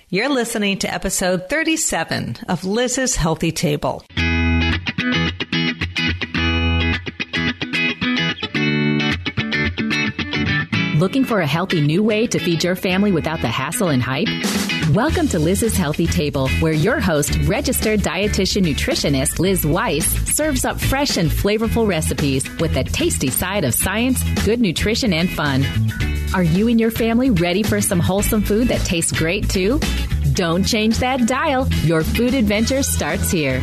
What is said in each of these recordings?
You're listening to episode 37 of Liz's Healthy Table. Looking for a healthy new way to feed your family without the hassle and hype? Welcome to Liz's Healthy Table, where your host, registered dietitian nutritionist Liz Weiss, serves up fresh and flavorful recipes with a tasty side of science, good nutrition, and fun. Are you and your family ready for some wholesome food that tastes great too? Don't change that dial. Your food adventure starts here.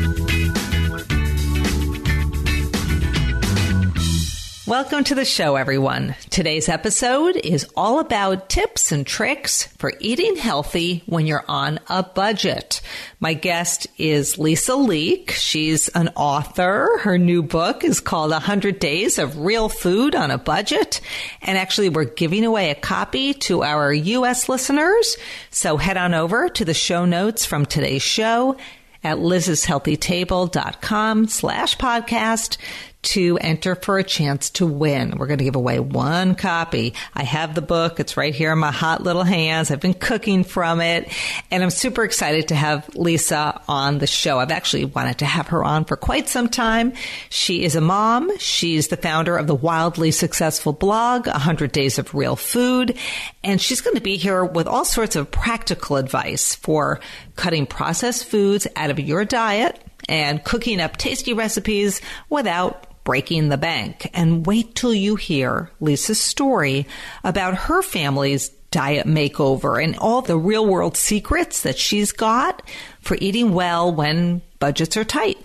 Welcome to the show, everyone. Today's episode is all about tips and tricks for eating healthy when you're on a budget. My guest is Lisa Leake. She's an author. Her new book is called 100 Days of Real Food on a Budget. And actually, we're giving away a copy to our U.S. listeners. So head on over to the show notes from today's show at lizshealthytable.com/podcast to enter for a chance to win. We're going to give away one copy. I have the book. It's right here in my hot little hands. I've been cooking from it, and I'm super excited to have Lisa on the show. I've actually wanted to have her on for quite some time. She is a mom. She's the founder of the wildly successful blog, 100 Days of Real Food, and she's going to be here with all sorts of practical advice for cutting processed foods out of your diet and cooking up tasty recipes without breaking the bank. And wait till you hear Lisa's story about her family's diet makeover and all the real world secrets that she's got for eating well when budgets are tight.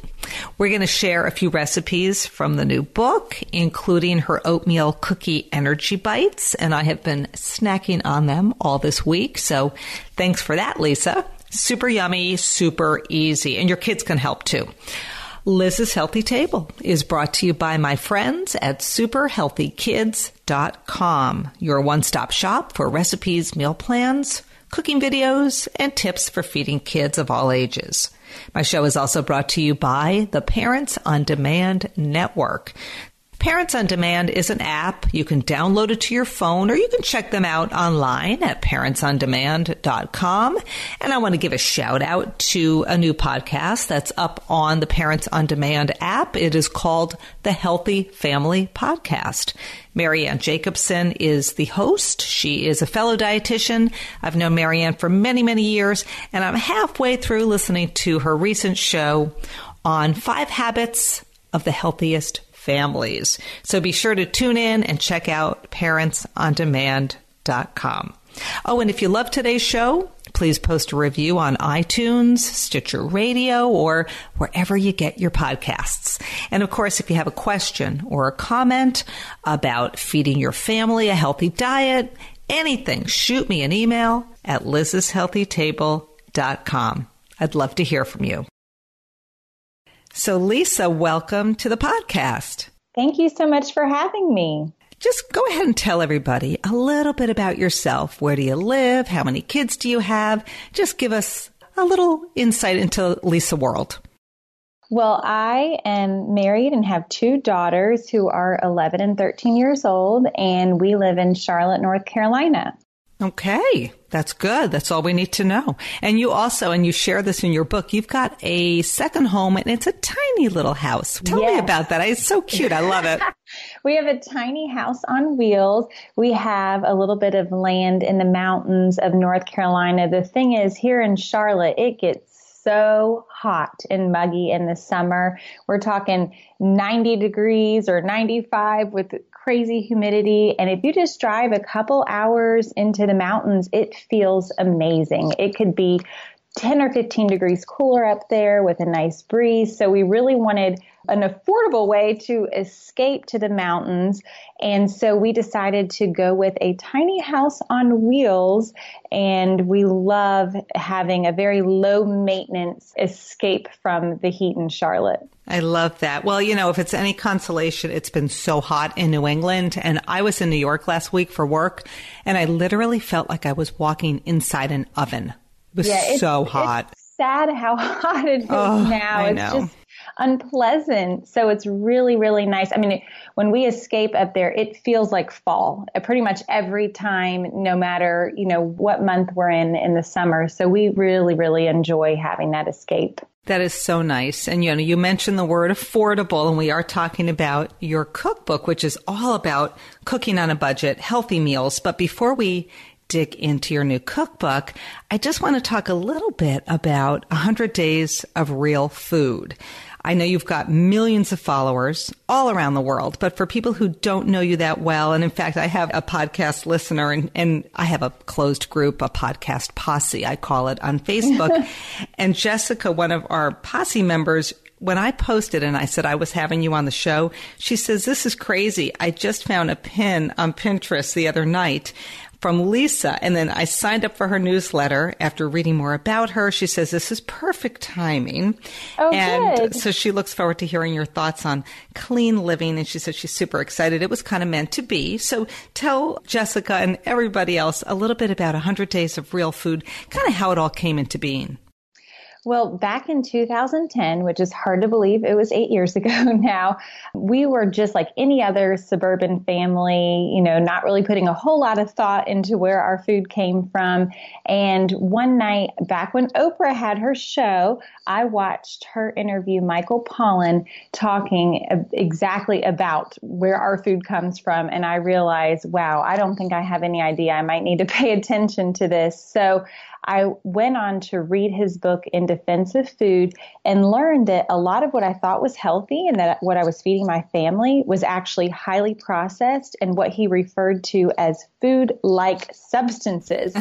We're going to share a few recipes from the new book, including her Oatmeal Cookie Energy Bites, and I have been snacking on them all this week. So thanks for that, Lisa. Super yummy, super easy, and your kids can help too. Liz's Healthy Table is brought to you by my friends at superhealthykids.com, your one-stop shop for recipes, meal plans, cooking videos, and tips for feeding kids of all ages. My show is also brought to you by the Parents on Demand Network. Parents on Demand is an app. You can download it to your phone, or you can check them out online at parentsondemand.com. And I want to give a shout out to a new podcast that's up on the Parents on Demand app. It is called The Healthy Family Podcast. Marianne Jacobson is the host. She is a fellow dietitian. I've known Marianne for many, many years, and I'm halfway through listening to her recent show on 5 habits of the healthiest families. So be sure to tune in and check out parentsondemand.com. Oh, and if you love today's show, please post a review on iTunes, Stitcher Radio, or wherever you get your podcasts. And of course, if you have a question or a comment about feeding your family a healthy diet, anything, shoot me an email at lizshealthytable.com. I'd love to hear from you. So, Lisa, welcome to the podcast. Thank you so much for having me. Just go ahead and tell everybody a little bit about yourself. Where do you live? How many kids do you have? Just give us a little insight into Lisa world. Well, I am married and have 2 daughters who are 11 and 13 years old, and we live in Charlotte, North Carolina. Okay, that's good. That's all we need to know. And you also, and you share this in your book, you've got a second home, and it's a tiny little house. Tell me about that. It's so cute. I love it. We have a tiny house on wheels. We have a little bit of land in the mountains of North Carolina. The thing is, here in Charlotte, it gets so hot and muggy in the summer. We're talking 90 degrees or 95 with crazy humidity. And if you just drive a couple hours into the mountains, it feels amazing. It could be 10 or 15 degrees cooler up there with a nice breeze. So we really wanted an affordable way to escape to the mountains. And so we decided to go with a tiny house on wheels. And we love having a very low maintenance escape from the heat in Charlotte. I love that. Well, you know, if it's any consolation, it's been so hot in New England. And I was in New York last week for work, and I literally felt like I was walking inside an oven. It was so hot. It's sad how hot it is now. It's just unpleasant. So it's really, really nice. I mean, when we escape up there, it feels like fall pretty much every time, no matter, what month we're in the summer. So we really, really enjoy having that escape. That is so nice. And, you mentioned the word affordable, and we are talking about your cookbook, which is all about cooking on a budget, healthy meals. But before we dig into your new cookbook, I just want to talk a little bit about 100 Days of Real Food. I know you've got millions of followers all around the world, but for people who don't know you that well, and in fact, I have a podcast listener and I have a closed group, a podcast posse, I call it, on Facebook. And Jessica, one of our posse members, when I posted and I said I was having you on the show, she says, "This is crazy. I just found a pin on Pinterest the other night from Lisa." And then I signed up for her newsletter after reading more about her. She says, "This is perfect timing." Oh, and good. So she looks forward to hearing your thoughts on clean living. And she said she's super excited. It was kind of meant to be. So tell Jessica and everybody else a little bit about 100 Days of Real Food, kind of how it all came into being. Well, back in 2010, which is hard to believe, it was 8 years ago now, we were just like any other suburban family, not really putting a whole lot of thought into where our food came from. And one night, back when Oprah had her show, I watched her interview Michael Pollan talking exactly about where our food comes from. And I realized, wow, I don't think I have any idea. I might need to pay attention to this. So I went on to read his book, In Defense of Food, and learned that a lot of what I thought was healthy and that what I was feeding my family was actually highly processed and what he referred to as food-like substances.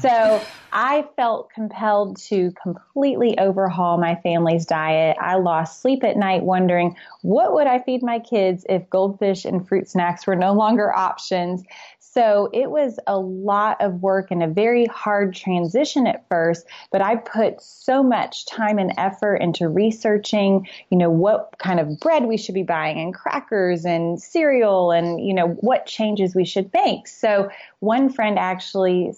So I felt compelled to completely overhaul my family's diet. I lost sleep at night wondering, what would I feed my kids if goldfish and fruit snacks were no longer options? So it was a lot of work and a very hard transition at first, but I put so much time and effort into researching, what kind of bread we should be buying and crackers and cereal and, what changes we should make. So one friend actually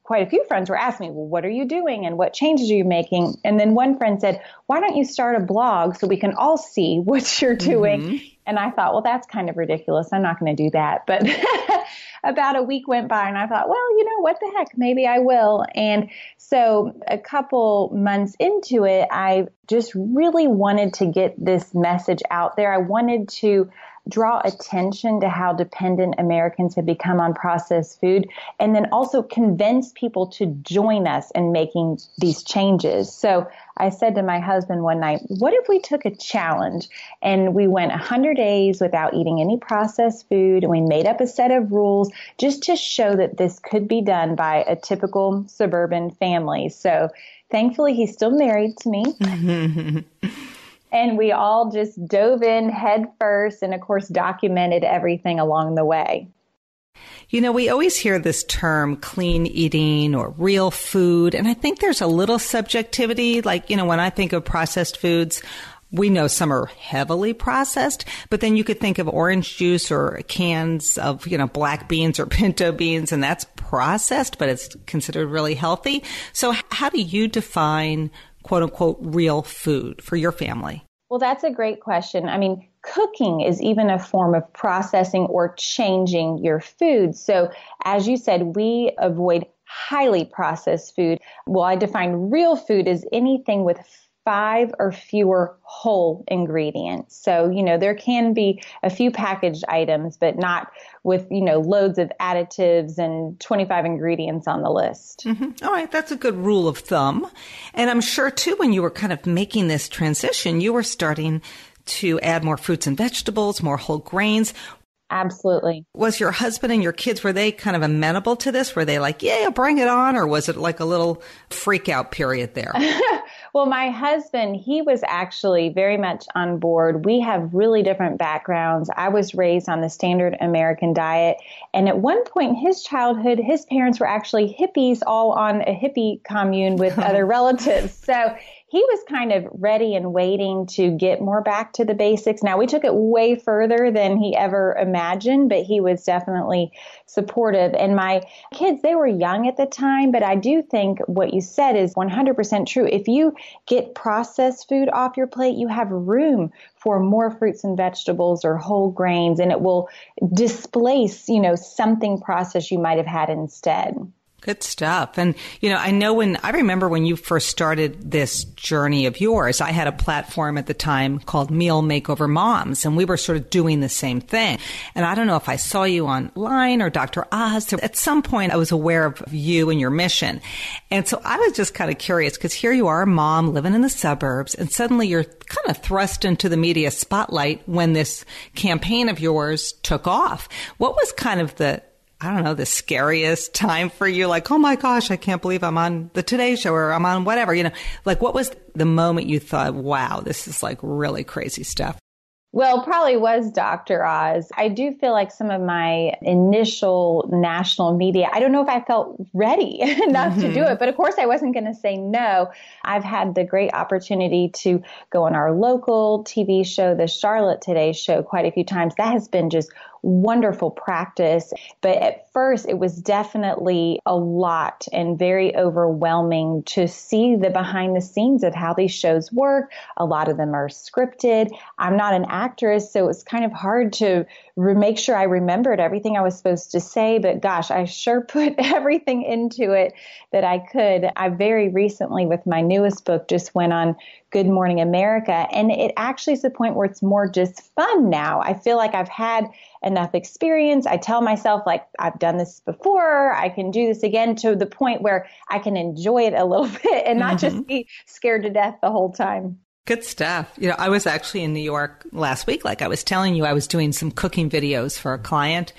quite a few friends were asking me, well, what are you doing and what changes are you making? And then one friend said, why don't you start a blog so we can all see what you're doing? Mm-hmm. And I thought, well, that's kind of ridiculous. I'm not going to do that. But about a week went by and I thought, well, what the heck, maybe I will. And so a couple months into it, I just really wanted to get this message out there. I wanted to draw attention to how dependent Americans have become on processed food, and then also convince people to join us in making these changes. So I said to my husband one night, what if we took a challenge and we went 100 days without eating any processed food, and we made up a set of rules just to show that this could be done by a typical suburban family. So thankfully, he's still married to me. And we all just dove in head first and, of course, documented everything along the way. We always hear this term clean eating or real food. And I think there's a little subjectivity. Like, when I think of processed foods, we know some are heavily processed, but then you could think of orange juice or cans of, black beans or pinto beans, and that's processed, but it's considered really healthy. So how do you define quote unquote real food for your family? Well, that's a great question. I mean, cooking is even a form of processing or changing your food. So as you said, we avoid highly processed food. Well, I define real food as anything with 5 or fewer whole ingredients. So, there can be a few packaged items, but not with, loads of additives and 25 ingredients on the list. Mm-hmm. All right. That's a good rule of thumb. And I'm sure, too, when you were kind of making this transition, you were starting to add more fruits and vegetables, more whole grains. Absolutely. Was your husband and your kids, were they kind of amenable to this? Were they like, yeah, bring it on? Or was it like a little freak out period there? Well, my husband, he was actually very much on board. We have really different backgrounds. I was raised on the standard American diet. And at one point in his childhood, his parents were actually hippies all on a hippie commune with other relatives. So he was kind of ready and waiting to get more back to the basics. Now, we took it way further than he ever imagined, but he was definitely supportive. And my kids, they were young at the time, but I do think what you said is 100% true. If you get processed food off your plate, you have room for more fruits and vegetables or whole grains, and it will displace, something processed you might have had instead. Good stuff. And, I remember when you first started this journey of yours, I had a platform at the time called Meal Makeover Moms, and we were sort of doing the same thing. And I don't know if I saw you online or Dr. Oz. At some point, I was aware of you and your mission. And so I was just kind of curious because here you are, a mom living in the suburbs, and suddenly you're kind of thrust into the media spotlight when this campaign of yours took off. What was kind of the scariest time for you? Like, oh my gosh, I can't believe I'm on the Today Show or I'm on whatever, what was the moment you thought, wow, this is like really crazy stuff? Well, probably was Dr. Oz. I do feel like some of my initial national media, I don't know if I felt ready enough to do it, but of course I wasn't going to say no. I've had the great opportunity to go on our local TV show, the Charlotte Today Show, quite a few times. That has been just wonderful practice. But at first, it was definitely a lot and very overwhelming to see the behind the scenes of how these shows work. A lot of them are scripted. I'm not an actress, so it's kind of hard to make sure I remembered everything I was supposed to say. But gosh, I sure put everything into it that I could. I very recently, with my newest book, just went on Good Morning America. And it actually is the point where it's more just fun now. I feel like I've had enough experience. I tell myself, like, I've done this before. I can do this again, to the point where I can enjoy it a little bit and not just be scared to death the whole time. Good stuff. I was actually in New York last week. Like I was telling you, I was doing some cooking videos for a client.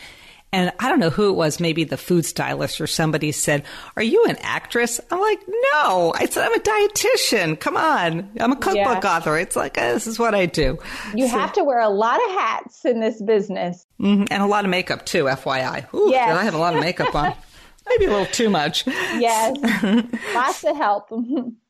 And I don't know who it was, maybe the food stylist or somebody said, "Are you an actress?" I'm like, "No." I said, "I'm a dietitian. Come on. I'm a cookbook author." It's like, this is what I do. You have to wear a lot of hats in this business. Mm-hmm. And a lot of makeup too, FYI. Ooh, yes. I have a lot of makeup on. Maybe a little too much. Yes. Lots of help.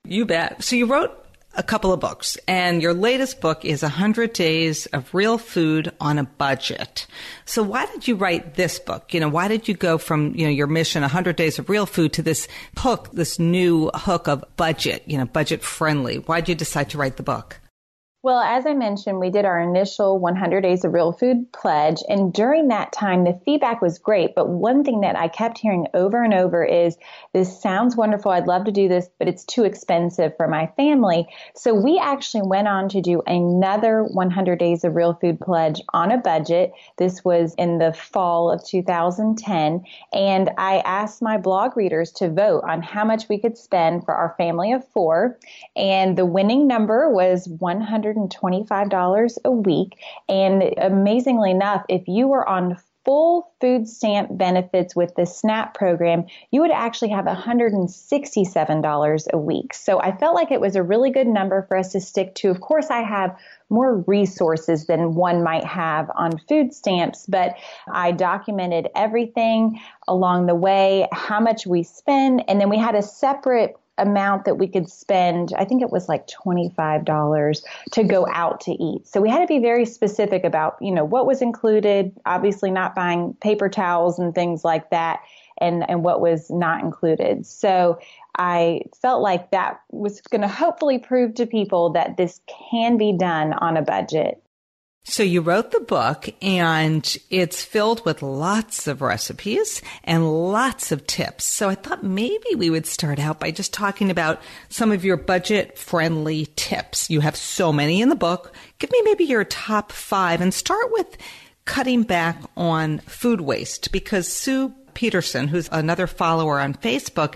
You bet. So you wrote a couple of books, and your latest book is 100 Days of Real Food on a Budget. So why did you write this book? Why did you go from, your mission, 100 Days of Real Food, to this hook, this new hook of budget, budget friendly? Why did you decide to write the book? Well, as I mentioned, we did our initial 100 Days of Real Food pledge. And during that time, the feedback was great. But one thing that I kept hearing over and over is, this sounds wonderful. I'd love to do this, but it's too expensive for my family. So we actually went on to do another 100 Days of Real Food pledge on a budget. This was in the fall of 2010. And I asked my blog readers to vote on how much we could spend for our family of 4. And the winning number was $125 a week. And amazingly enough, if you were on full food stamp benefits with the SNAP program, you would actually have $167 a week. So I felt like it was a really good number for us to stick to. Of course, I have more resources than one might have on food stamps, but I documented everything along the way, how much we spend, and then we had a separate amount that we could spend. I think it was like $25 to go out to eat. So we had to be very specific about, what was included, obviously not buying paper towels and things like that, and what was not included. So I felt like that was going to hopefully prove to people that this can be done on a budget. So you wrote the book, and it's filled with lots of recipes and lots of tips. So I thought maybe we would start out by just talking about some of your budget-friendly tips. You have so many in the book. Give me maybe your top 5, and start with cutting back on food waste, because Sue Peterson, who's another follower on Facebook,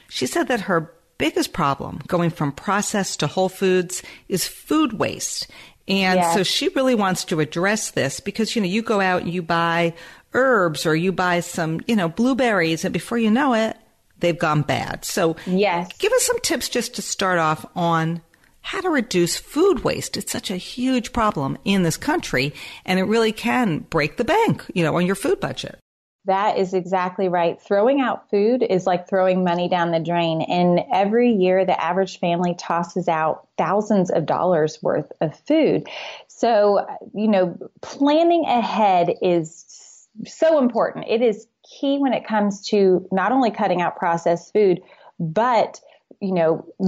she said that her biggest problem going from processed to whole foods is food waste. And so she really wants to address this, because, you go out and you buy herbs, or you buy some, blueberries, and before you know it, they've gone bad. So give us some tips just to start off on how to reduce food waste. It's such a huge problem in this country, and it really can break the bank, on your food budget. That is exactly right. Throwing out food is like throwing money down the drain. And every year, the average family tosses out thousands of dollars worth of food. So, planning ahead is so important. It is key when it comes to not only cutting out processed food, but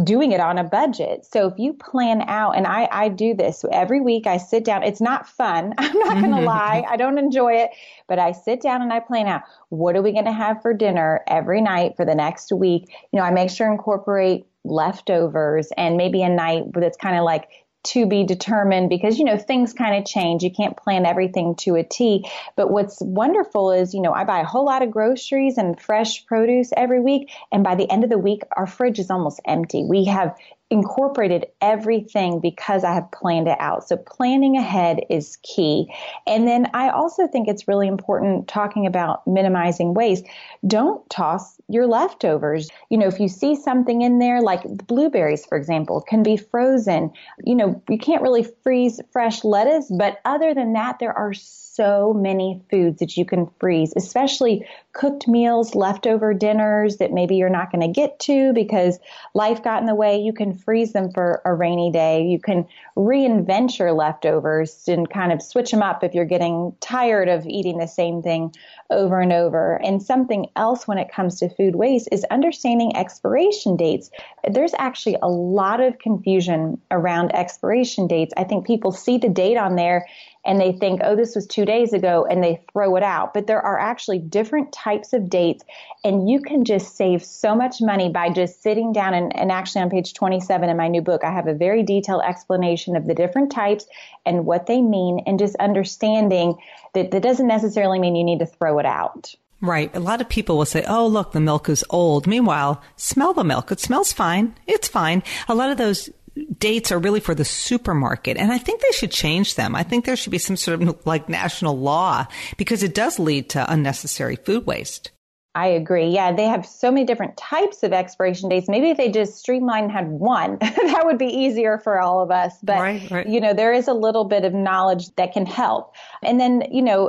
doing it on a budget. So if you plan out, and I do this every week, I sit down. It's not fun. I'm not going to lie. I don't enjoy it, but I sit down and I plan out, what are we going to have for dinner every night for the next week? I make sure to incorporate leftovers and maybe a night that's kind of like to be determined because, things kind of change. You can't plan everything to a T. But what's wonderful is, I buy a whole lot of groceries and fresh produce every week. And by the end of the week, our fridge is almost empty. We have incorporated everything because I have planned it out. So planning ahead is key. And then I also think it's really important talking about minimizing waste. Don't toss your leftovers. If you see something in there, like blueberries, for example, can be frozen. You can't really freeze fresh lettuce, but other than that, there are so many foods that you can freeze, especially cooked meals, leftover dinners that maybe you're not going to get to because life got in the way. You can freeze them for a rainy day. You can reinvent your leftovers and kind of switch them up if you're getting tired of eating the same thing over and over. And something else when it comes to food waste is understanding expiration dates. There's actually a lot of confusion around expiration dates. I think people see the date on there and they think, oh, this was 2 days ago, and they throw it out. But there are actually different types of dates, and you can just save so much money by just sitting down. And actually on page 27 in my new book, I have a very detailed explanation of the different types and what they mean, and just understanding that doesn't necessarily mean you need to throw it out. Right. A lot of people will say, oh, look, the milk is old. Meanwhile, smell the milk. It smells fine. It's fine. A lot of those dates are really for the supermarket, and I think they should change them. I think there should be some sort of like national law because it does lead to unnecessary food waste. I agree. Yeah, they have so many different types of expiration dates. Maybe if they just streamlined and had one, that would be easier for all of us. But, right. There is a little bit of knowledge that can help. And then,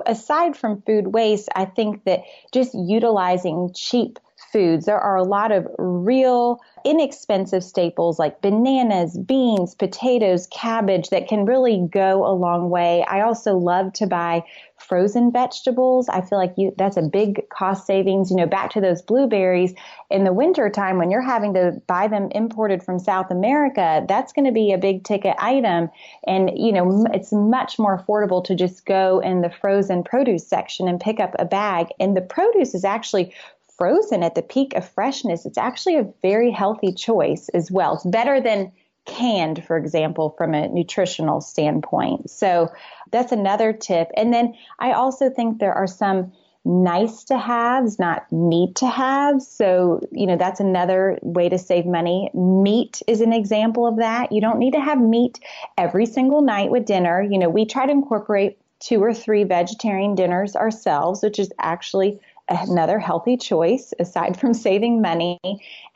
aside from food waste, I think that just utilizing cheap foods. There are a lot of real inexpensive staples like bananas, beans, potatoes, cabbage that can really go a long way. I also love to buy frozen vegetables. I feel like that's a big cost savings. Back to those blueberries in the winter time when you're having to buy them imported from South America, that's going to be a big ticket item. And, it's much more affordable to just go in the frozen produce section and pick up a bag. And the produce is actually frozen at the peak of freshness. It's actually a very healthy choice as well. It's better than canned, for example, from a nutritional standpoint. So that's another tip. And then I also think there are some nice to haves, not need to haves. So, that's another way to save money. Meat is an example of that. You don't need to have meat every single night with dinner. We try to incorporate 2 or 3 vegetarian dinners ourselves, which is actually another healthy choice aside from saving money.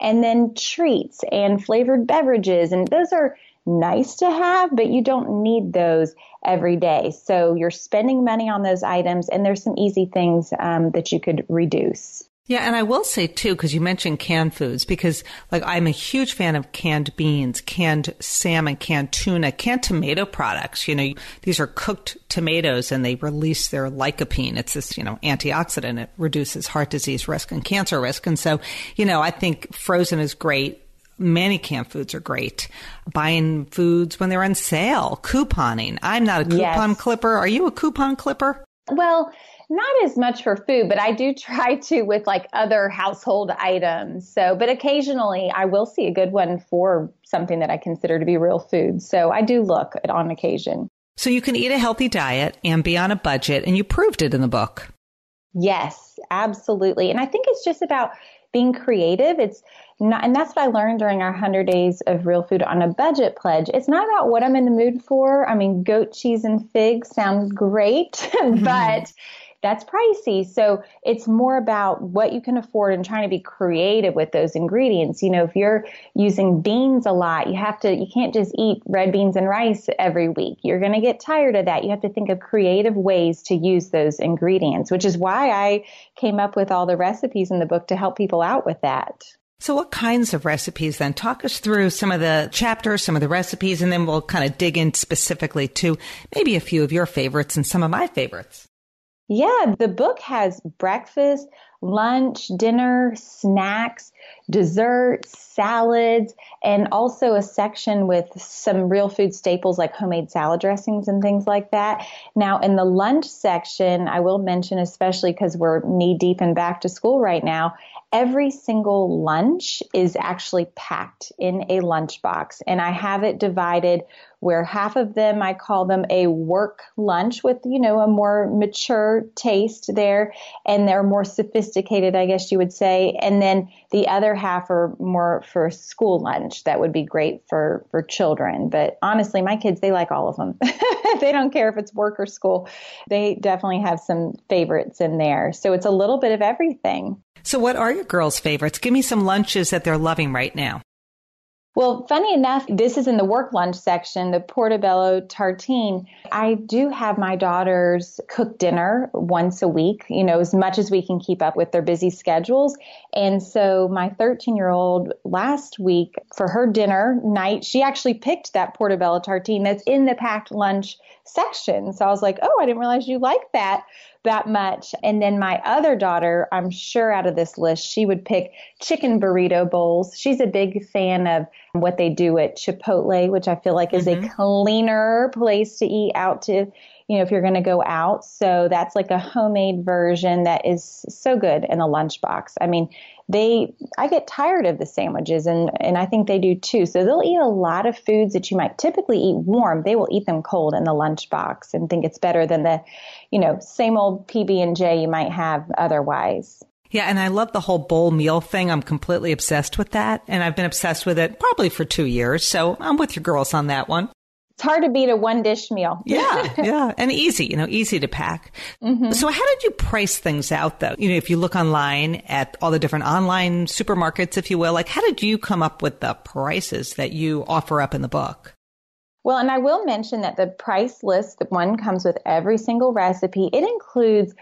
And then treats and flavored beverages. And those are nice to have, but you don't need those every day. So you're spending money on those items, and there's some easy things that you could reduce. Yeah, and I will say, too, because you mentioned canned foods, because I'm a huge fan of canned beans, canned salmon, canned tuna, canned tomato products. These are cooked tomatoes, and they release their lycopene. It's this, antioxidant. It reduces heart disease risk and cancer risk. And so, I think frozen is great. Many canned foods are great. Buying foods when they're on sale, couponing. I'm not a coupon clipper. Are you a coupon clipper? Well, not as much for food, but I do try to with other household items. So, but occasionally I will see a good one for something that I consider to be real food. So I do look at on occasion. So you can eat a healthy diet and be on a budget, and you proved it in the book. Yes, absolutely. And I think it's just about being creative. It's not, and that's what I learned during our 100 Days of Real Food on a Budget pledge. It's not about what I'm in the mood for. I mean, goat cheese and figs sound great, but that's pricey. So it's more about what you can afford and trying to be creative with those ingredients. If you're using beans a lot, you can't just eat red beans and rice every week. You're going to get tired of that. You have to think of creative ways to use those ingredients, which is why I came up with all the recipes in the book to help people out with that. So what kinds of recipes then? Talk us through some of the chapters, some of the recipes, and then we'll kind of dig in specifically to maybe a few of your favorites and some of my favorites. Yeah, the book has breakfast, lunch, dinner, snacks, desserts, salads, and also a section with some real food staples like homemade salad dressings and things like that. Now, in the lunch section, I will mention, especially because we're knee deep in back to school right now, every single lunch is actually packed in a lunchbox, and I have it divided where half of them, I call them a work lunch with, a more mature taste there, and they're more sophisticated, I guess you would say. And then the other half are more for school lunch. That would be great for children. But honestly, my kids, they like all of them. They don't care if it's work or school. They definitely have some favorites in there. So it's a little bit of everything. So what are your girls' favorites? Give me some lunches that they're loving right now. Well, funny enough, this is in the work lunch section, the portobello tartine. I do have my daughters cook dinner once a week, as much as we can keep up with their busy schedules. And so my 13-year-old last week for her dinner night, she actually picked that portobello tartine that's in the packed lunch section. So I was like, oh, I didn't realize you like that much. And then my other daughter, I'm sure out of this list, she would pick chicken burrito bowls. She's a big fan of what they do at Chipotle, which I feel like is a cleaner place to eat out to, if you're going to go out. So that's like a homemade version that is so good in a lunchbox. I mean, I get tired of the sandwiches and I think they do too. So they'll eat a lot of foods that you might typically eat warm. They will eat them cold in the lunchbox and think it's better than the, same old PB&J you might have otherwise. Yeah, and I love the whole bowl meal thing. I'm completely obsessed with that. And I've been obsessed with it probably for 2 years. So I'm with your girls on that one. It's hard to beat a one dish meal. Yeah. And easy, easy to pack. Mm-hmm. So how did you price things out though? If you look online at all the different online supermarkets, if you will, like how did you come up with the prices that you offer up in the book? Well, and I will mention that the price list, that one comes with every single recipe. It includes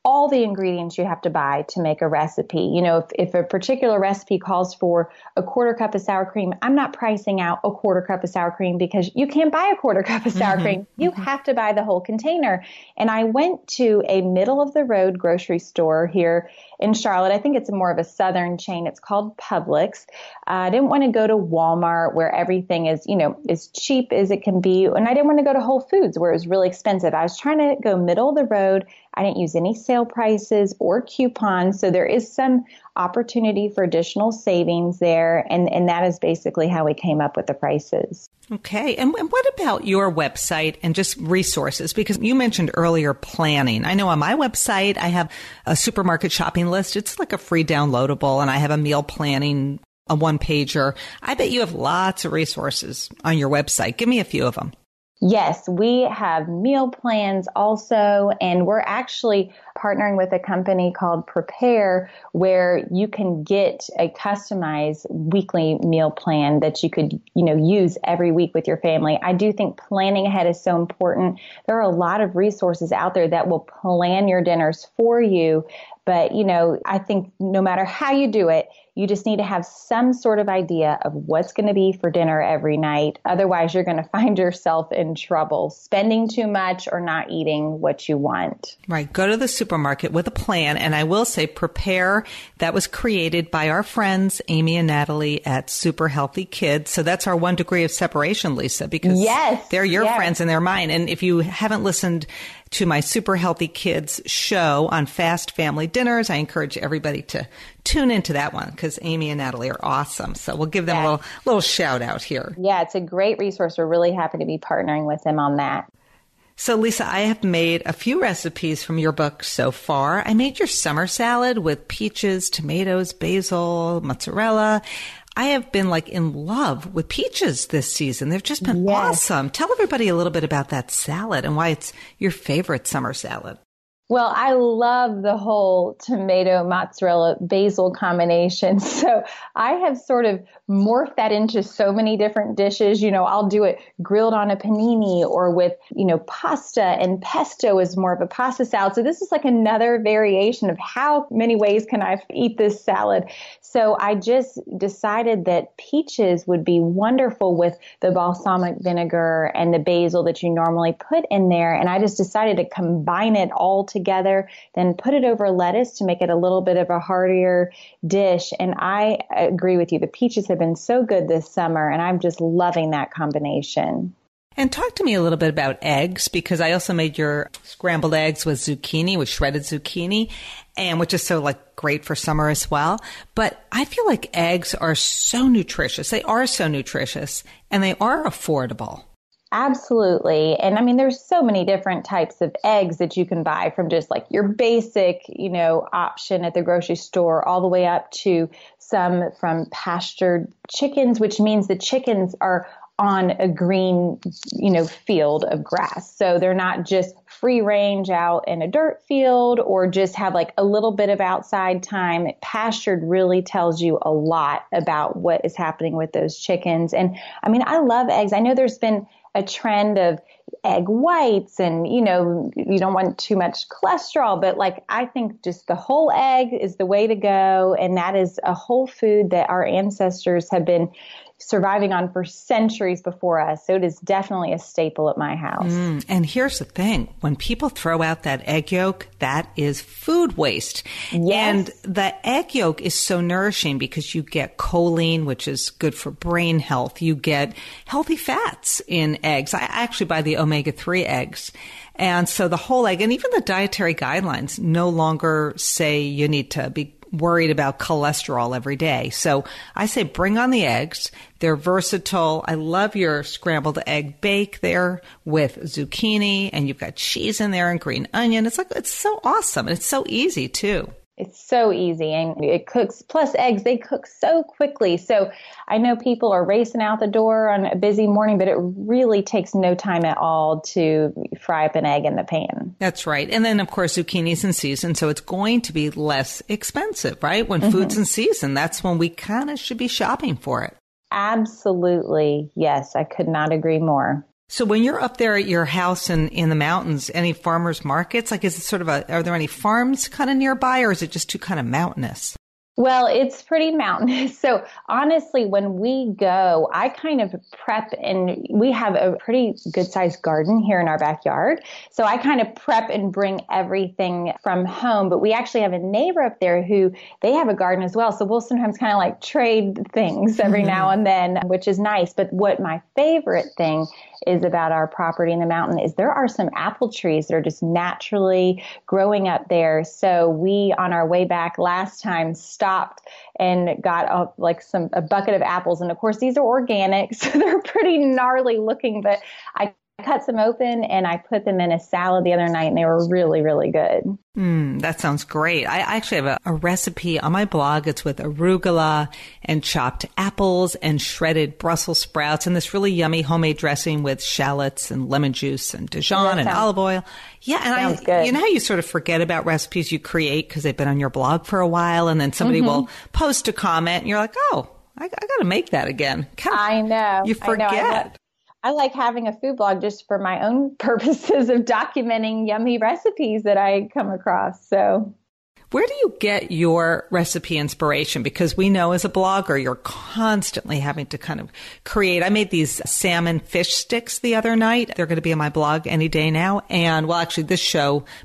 all the ingredients you have to buy to make a recipe. If a particular recipe calls for a quarter cup of sour cream, I'm not pricing out a quarter cup of sour cream because you can't buy a quarter cup of sour cream. You have to buy the whole container. And I went to a middle of the road grocery store here in Charlotte. I think it's more of a southern chain. It's called Publix. I didn't want to go to Walmart where everything is, as cheap as it can be. And I didn't want to go to Whole Foods where it was really expensive. I was trying to go middle of the road. I didn't use any sale prices or coupons. So there is some opportunity for additional savings there. And that is basically how we came up with the prices. Okay. And what about your website and just resources? Because you mentioned earlier planning. I know on my website, I have a supermarket shopping list. It's like a free downloadable, and I have a meal planning, a one-pager. I bet you have lots of resources on your website. Give me a few of them. Yes, we have meal plans also, and we're actually partnering with a company called Prepare where you can get a customized weekly meal plan that you could, use every week with your family. I do think planning ahead is so important. There are a lot of resources out there that will plan your dinners for you. But, I think no matter how you do it, you just need to have some sort of idea of what's going to be for dinner every night. Otherwise, you're going to find yourself in trouble spending too much or not eating what you want. Right. Go to the supermarket with a plan. And I will say Prepare, that was created by our friends, Amy and Natalie at Super Healthy Kids. So that's our 1 degree of separation, Lisa, because they're your friends and they're mine. And if you haven't listened to my Super Healthy Kids show on fast family dinners, I encourage everybody to tune into that one because Amy and Natalie are awesome. So we'll give them a little shout out here. Yeah, it's a great resource. We're really happy to be partnering with them on that. So Lisa, I have made a few recipes from your book so far. I made your summer salad with peaches, tomatoes, basil, mozzarella. I have been in love with peaches this season. They've just been awesome. Tell everybody a little bit about that salad and why it's your favorite summer salad. Well, I love the whole tomato, mozzarella, basil combination. So I have sort of morphed that into so many different dishes. I'll do it grilled on a panini or with, pasta, and pesto is more of a pasta salad. So this is like another variation of how many ways can I eat this salad. So I just decided that peaches would be wonderful with the balsamic vinegar and the basil that you normally put in there. And I just decided to combine it all together, then put it over lettuce to make it a little bit of a heartier dish. And I agree with you. The peaches have been so good this summer, and I'm just loving that combination. And talk to me a little bit about eggs, because I also made your scrambled eggs with zucchini, with shredded zucchini, and which is so great for summer as well. But I feel like eggs are so nutritious. They are so nutritious, and they are affordable. Absolutely. And I mean, there's so many different types of eggs that you can buy, from just your basic, option at the grocery store, all the way up to some from pastured chickens, which means the chickens are on a green, field of grass. So they're not just free range out in a dirt field or just have a little bit of outside time. Pastured really tells you a lot about what is happening with those chickens. And I mean, I love eggs. I know there's been a trend of egg whites and, you don't want too much cholesterol, but I think just the whole egg is the way to go. And that is a whole food that our ancestors have been surviving on for centuries before us. So it is definitely a staple at my house. And here's the thing. When people throw out that egg yolk, that is food waste. Yes. And the egg yolk is so nourishing because you get choline, which is good for brain health. You get healthy fats in eggs. I actually buy the omega-3 eggs. And so the whole egg, and even the dietary guidelines no longer say you need to be worried about cholesterol every day. So I say bring on the eggs. They're versatile. I love your scrambled egg bake there with zucchini, and you've got cheese in there and green onion. It's so awesome. And it's so easy too. It's so easy, and it cooks. Plus eggs, they cook so quickly. So I know people are racing out the door on a busy morning, but it really takes no time at all to fry up an egg in the pan. That's right. And then, of course, zucchini's in season, so it's going to be less expensive, right? When food's in season, that's when we kind of should be shopping for it. Absolutely. Yes, I could not agree more. So when you're up there at your house in the mountains, any farmers markets, is it sort of are there any farms kind of nearby, or is it just too kind of mountainous? Well, it's pretty mountainous. So honestly, when we go, I kind of prep, and we have a pretty good sized garden here in our backyard. So I kind of prep and bring everything from home. But we actually have a neighbor up there who they have a garden as well. So we'll sometimes kind of trade things every now and then, which is nice. But what my favorite thing is about our property in the mountain is there are some apple trees that are just naturally growing up there. So we, on our way back last time, stopped and got a bucket of apples. And of course, these are organic, so they're pretty gnarly looking, but I cut some open and I put them in a salad the other night, and they were really, really good. That sounds great. I actually have a recipe on my blog. It's with arugula and chopped apples and shredded Brussels sprouts and this really yummy homemade dressing with shallots and lemon juice and Dijon and olive oil. Yeah, and good. You know how you sort of forget about recipes you create because they've been on your blog for a while, and then somebody will post a comment and you're like, oh, I got to make that again. I know. You forget. I like having a food blog just for my own purposes of documenting yummy recipes that I come across. So, where do you get your recipe inspiration? Because we know as a blogger, you're constantly having to kind of create. I made these salmon fish sticks the other night. They're going to be on my blog any day now. And well, actually by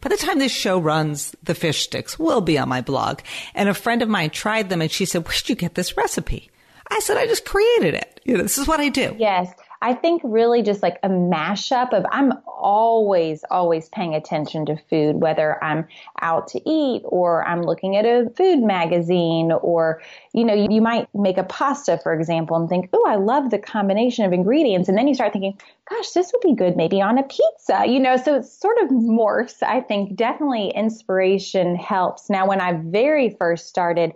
the time this show runs, the fish sticks will be on my blog. And a friend of mine tried them and she said, where'd you get this recipe? I said, I just created it. This is what I do. Yes. I think really just a mashup of, I'm always paying attention to food, whether I'm out to eat or I'm looking at a food magazine, or, you might make a pasta, for example, and think, oh, I love the combination of ingredients. And then you start thinking, gosh, this would be good maybe on a pizza, so it sort of morphs. I think definitely inspiration helps. Now, when I very first started,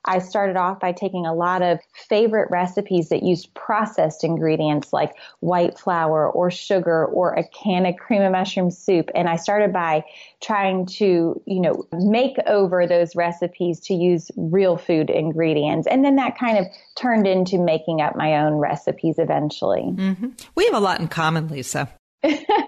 I started off by taking a lot of favorite recipes that used processed ingredients like white flour or sugar or a can of cream of mushroom soup. And I started by trying to, make over those recipes to use real food ingredients. And then that kind of turned into making up my own recipes eventually. Mm-hmm. We have a lot in common, Lisa.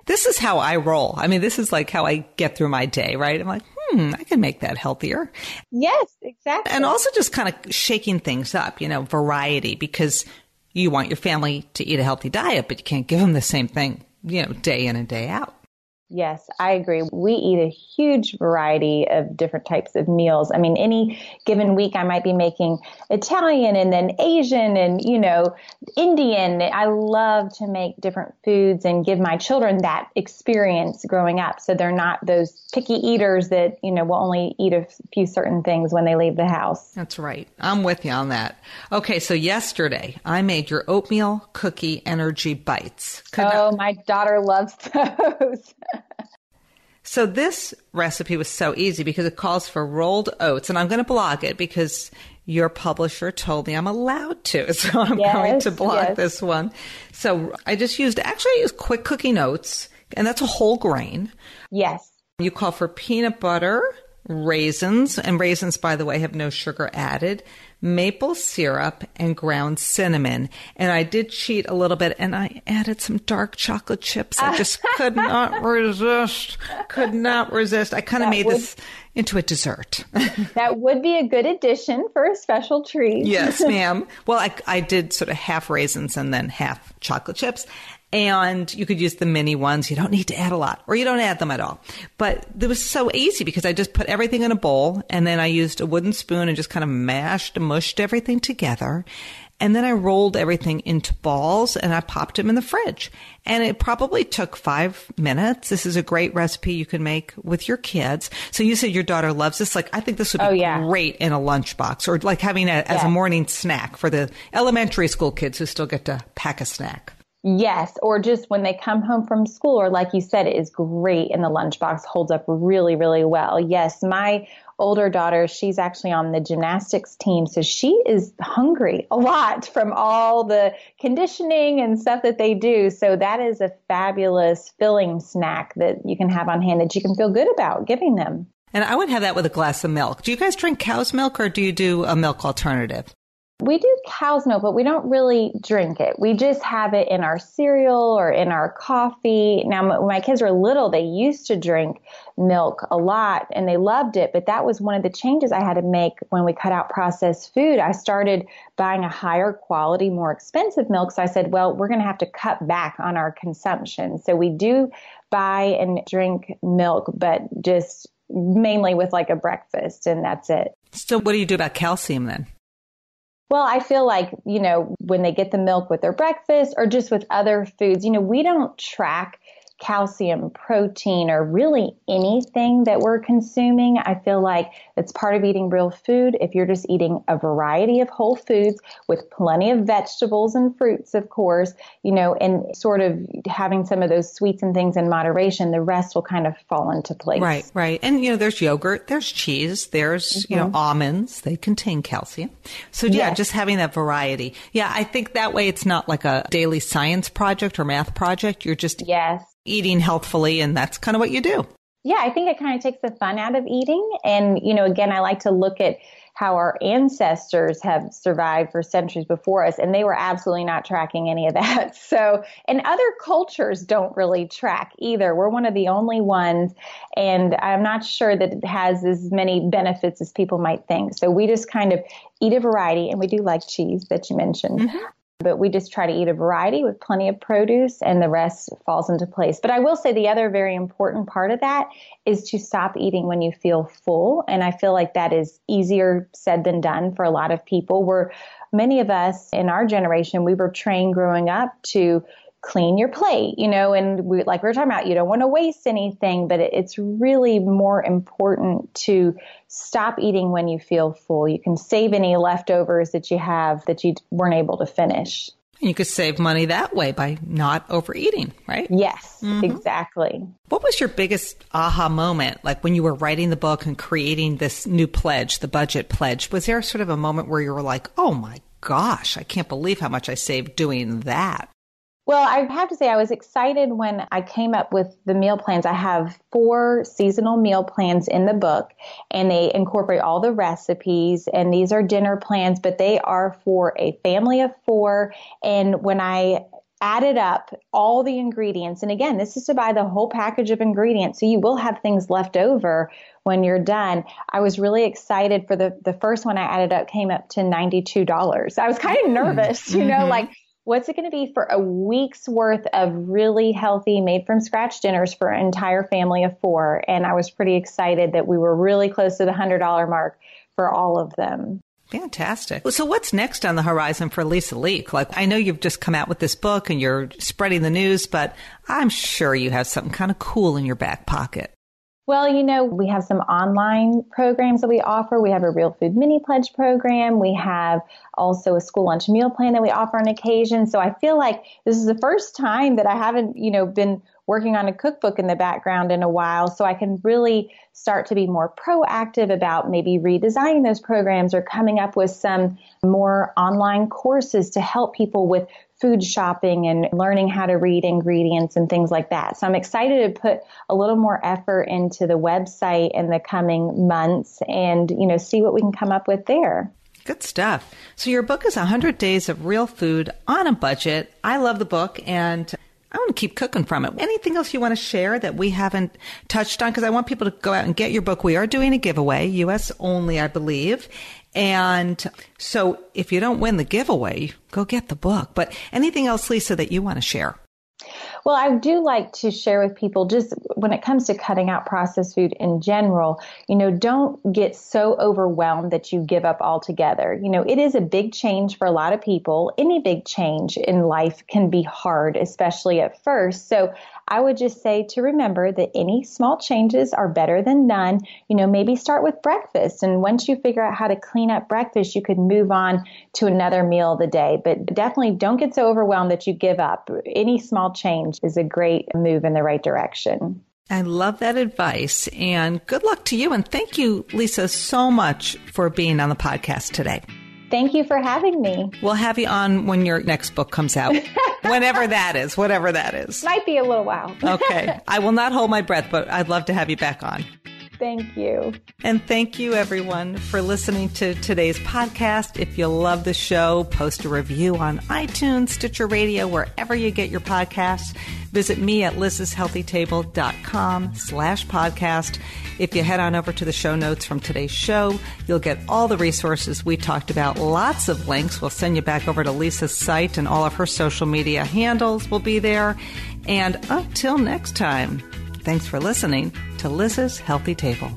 This is how I roll. I mean, this is like how I get through my day, right? I'm like, I can make that healthier. Yes, exactly. And also just kind of shaking things up, variety, because you want your family to eat a healthy diet, but you can't give them the same thing, day in and day out. Yes, I agree. We eat a huge variety of different types of meals. I mean, any given week I might be making Italian and then Asian and, Indian. I love to make different foods and give my children that experience growing up. So they're not those picky eaters that, will only eat a few certain things when they leave the house. That's right. I'm with you on that. Okay, so yesterday I made your Oatmeal Cookie Energy Bites. My daughter loves those. So this recipe was so easy because it calls for rolled oats, and I'm going to blog it because your publisher told me I'm allowed to. So I'm going to blog this one. So I used quick cooking oats, and that's a whole grain. Yes. You call for peanut butter, raisins, and raisins, by the way, have no sugar added, maple syrup, and ground cinnamon. And I did cheat a little bit, and I added some dark chocolate chips. I just could not resist. I kind of made this into a dessert. That would be a good addition for a special treat. Yes, ma'am. Well, I did sort of half raisins and then half chocolate chips. And you could use the mini ones. You don't need to add a lot, or you don't add them at all. But it was so easy because I just put everything in a bowl, and then I used a wooden spoon and just kind of mushed everything together. And then I rolled everything into balls, and I popped them in the fridge. And it probably took 5 minutes. This is a great recipe you can make with your kids. So you said your daughter loves this. Like, I think this would be great in a lunchbox, or like having it as a morning snack for the elementary school kids who still get to pack a snack. Yes, or just when they come home from school, or like you said, it is great in the lunchbox, holds up really, really well. Yes, my older daughter, she's actually on the gymnastics team, so she is hungry a lot from all the conditioning and stuff that they do. So that is a fabulous filling snack that you can have on hand that you can feel good about giving them. And I would have that with a glass of milk. Do you guys drink cow's milk, or do you do a milk alternative? We do cow's milk, but we don't really drink it. We just have it in our cereal or in our coffee. Now, when my kids were little, they used to drink milk a lot and they loved it. But that was one of the changes I had to make when we cut out processed food. I started buying a higher quality, more expensive milk. So I said, well, we're going to have to cut back on our consumption. So we do buy and drink milk, but just mainly with like a breakfast, and that's it. So what do you do about calcium then? Well, I feel like, when they get the milk with their breakfast or just with other foods, we don't track calcium, protein, or really anything that we're consuming. I feel like it's part of eating real food. If you're just eating a variety of whole foods with plenty of vegetables and fruits, of course, and sort of having some of those sweets and things in moderation, the rest will kind of fall into place. Right. And, there's yogurt, there's cheese, there's, almonds. They contain calcium. So, just having that variety. Yeah, I think that way it's not like a daily science project or math project. You're just eating healthfully, and that's kind of what you do. Yeah, I think it kind of takes the fun out of eating. And, again, I like to look at how our ancestors have survived for centuries before us, and they were absolutely not tracking any of that. So, and other cultures don't really track either. We're one of the only ones, and I'm not sure that it has as many benefits as people might think. So we just kind of eat a variety, and we do like cheese that you mentioned. Mm-hmm. But we just try to eat a variety with plenty of produce, and the rest falls into place. But I will say the other very important part of that is to stop eating when you feel full. And I feel like that is easier said than done for a lot of people. Many of us in our generation, we were trained growing up to clean your plate, and like we were talking about, you don't want to waste anything, but it's really more important to stop eating when you feel full. You can save any leftovers that you have that you weren't able to finish. You could save money that way by not overeating, right? Yes, exactly. What was your biggest aha moment, like when you were writing the book and creating this new pledge, the budget pledge? Was there sort of a moment where you were like, oh my gosh, I can't believe how much I saved doing that? Well, I have to say I was excited when I came up with the meal plans. I have 4 seasonal meal plans in the book, and they incorporate all the recipes, and these are dinner plans, but they are for a family of 4. And when I added up all the ingredients, and again, this is to buy the whole package of ingredients, so you will have things left over when you're done. I was really excited for the first one I added up came up to $92. I was kind of nervous, you know, like, what's it going to be for a week's worth of really healthy, made from scratch dinners for an entire family of 4? And I was pretty excited that we were really close to the $100 mark for all of them. Fantastic. So what's next on the horizon for Lisa Leake? Like, I know you've just come out with this book and you're spreading the news, but I'm sure you have something kind of cool in your back pocket. Well, you know, we have some online programs that we offer. We have a Real Food Mini Pledge program. We have also a school lunch meal plan that we offer on occasion. So I feel like this is the first time that I haven't, you know, been working on a cookbook in the background in a while. So I can really start to be more proactive about maybe redesigning those programs or coming up with some more online courses to help people with food shopping and learning how to read ingredients and things like that. So I'm excited to put a little more effort into the website in the coming months and, you know, see what we can come up with there. Good stuff. So your book is 100 Days of Real Food on a Budget. I love the book and I want to keep cooking from it. Anything else you want to share that we haven't touched on? Because I want people to go out and get your book. We are doing a giveaway, U.S. only, I believe. And so if you don't win the giveaway, go get the book. But anything else, Lisa, that you want to share? Well, I do like to share with people, just when it comes to cutting out processed food in general, you know, don't get so overwhelmed that you give up altogether. You know, it is a big change for a lot of people. Any big change in life can be hard, especially at first. So I would just say to remember that any small changes are better than none. You know, maybe start with breakfast. And once you figure out how to clean up breakfast, you could move on to another meal of the day. But definitely don't get so overwhelmed that you give up. Any small change is a great move in the right direction. I love that advice. And good luck to you. And thank you, Lisa, so much for being on the podcast today. Thank you for having me. We'll have you on when your next book comes out. Whatever that is. Might be a little while. Okay. I will not hold my breath, but I'd love to have you back on. Thank you. And thank you, everyone, for listening to today's podcast. If you love the show, post a review on iTunes, Stitcher Radio, wherever you get your podcasts. Visit me at liz'shealthytable.com/podcast. If you head on over to the show notes from today's show, you'll get all the resources we talked about, lots of links. We'll send you back over to Lisa's site, and all of her social media handles will be there. And until next time, thanks for listening to Liz's Healthy Table.